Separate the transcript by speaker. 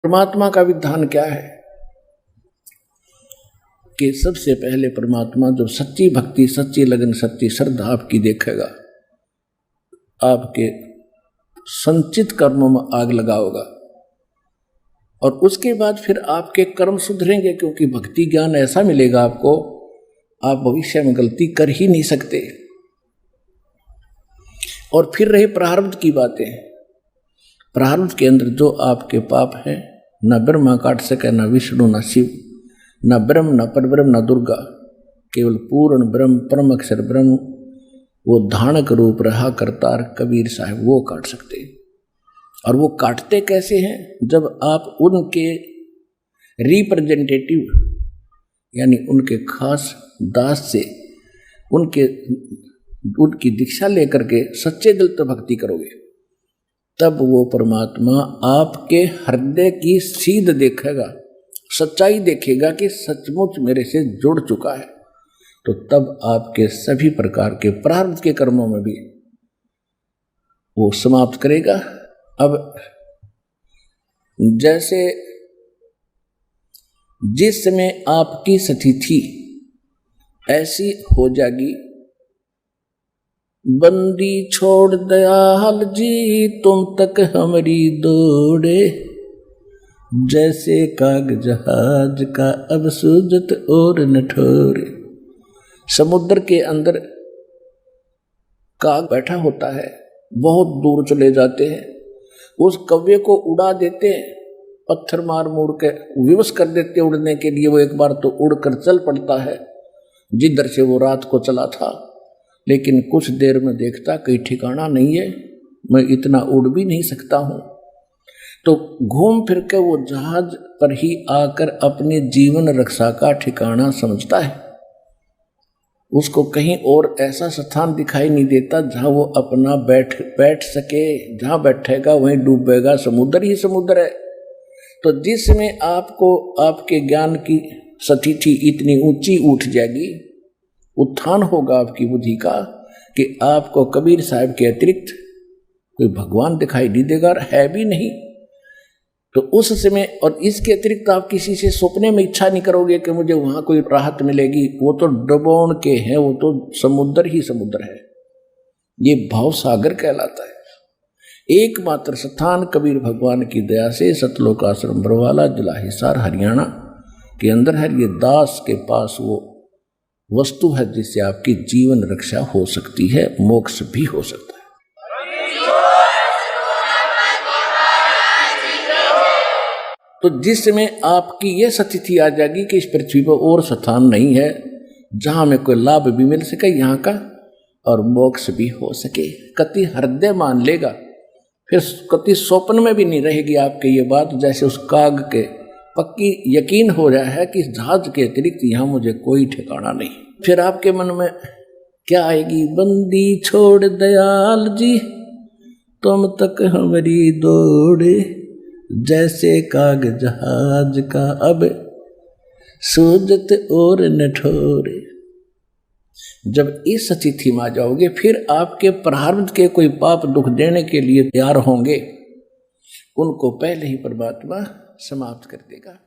Speaker 1: परमात्मा का विधान क्या है कि सबसे पहले परमात्मा जो सच्ची भक्ति, सच्ची लगन, सच्ची श्रद्धा आपकी देखेगा, आपके संचित कर्मों में आग लगाओगा और उसके बाद फिर आपके कर्म सुधरेंगे, क्योंकि भक्ति ज्ञान ऐसा मिलेगा आपको, आप भविष्य में गलती कर ही नहीं सकते। और फिर रही प्रारब्ध की बातें। प्रारब्ध के अंदर जो आपके पाप है, न ब्रह्मा काट सके, न विष्णु, न शिव, न ब्रह्म, न परब्रह्म, न दुर्गा, केवल पूर्ण ब्रह्म, परम अक्षर ब्रह्म, वो धानक रूप रहा करतार कबीर साहब, वो काट सकते हैं। और वो काटते कैसे हैं? जब आप उनके रिप्रेजेंटेटिव यानी उनके खास दास से उनकी दीक्षा लेकर के सच्चे दिल से भक्ति करोगे, तब वो परमात्मा आपके हृदय की सीध देखेगा, सच्चाई देखेगा कि सचमुच मेरे से जुड़ चुका है। तो तब आपके सभी प्रकार के प्रारब्ध के कर्मों में भी वो समाप्त करेगा। अब जैसे जिस समय आपकी स्थिति ऐसी हो जाएगी, बंदी छोड़ दयाल जी तुम तक हमारी दौड़े, जैसे काग जहाज का अब सूजत और न ठोरे। समुद्र के अंदर काग बैठा होता है, बहुत दूर चले जाते हैं, उस कौवे को उड़ा देते हैं, पत्थर मार मुड़ के विवश कर देते उड़ने के लिए। वो एक बार तो उड़कर चल पड़ता है जिधर से वो रात को चला था, लेकिन कुछ देर में देखता कहीं ठिकाना नहीं है, मैं इतना उड़ भी नहीं सकता हूँ। तो घूम फिर के वो जहाज पर ही आकर अपने जीवन रक्षा का ठिकाना समझता है। उसको कहीं और ऐसा स्थान दिखाई नहीं देता जहाँ वो अपना बैठ सके, जहाँ बैठेगा वहीं डूबेगा, समुद्र ही समुद्र है। तो जिसमें आपको आपके ज्ञान की स्थिति इतनी ऊंची उठ जाएगी, उत्थान होगा आपकी बुद्धि का कि आपको कबीर साहब के अतिरिक्त कोई भगवान दिखाई नहीं देगा, और है भी नहीं। तो उस समय और इसके अतिरिक्त आप किसी से सपने में इच्छा नहीं करोगे कि मुझे वहां कोई राहत मिलेगी। वो तो डुबोन के हैं, वो तो समुद्र ही समुद्र है। ये भाव सागर कहलाता है। एकमात्र स्थान कबीर भगवान की दया से सतलोक आश्रम बरवाला, जिला हिसार, हरियाणा के अंदर है। ये दास के पास वो वस्तु है जिससे आपकी जीवन रक्षा हो सकती है, मोक्ष भी हो सकता है। तो जिस समय आपकी ये स्थिति आ जाएगी कि इस पृथ्वी पर और स्थान नहीं है जहां में कोई लाभ भी मिल सके यहाँ का और मोक्ष भी हो सके, कति हृदय मान लेगा, फिर कति स्वप्न में भी नहीं रहेगी आपके ये बात। जैसे उस काग के पक्की यकीन हो रहा है कि इस जहाज के अतिरिक्त यहाँ मुझे कोई ठिकाना नहीं। फिर आपके मन में क्या आएगी? बंदी छोड़ दयाल जी तुम तक हमारी दौड़े, जैसे काग जहाज का अब सूजत और न ठोरे। जब इस स्थिति में आ जाओगे, फिर आपके प्रारब्ध के कोई पाप दुख देने के लिए तैयार होंगे, उनको पहले ही परमात्मा समाप्त कर देगा।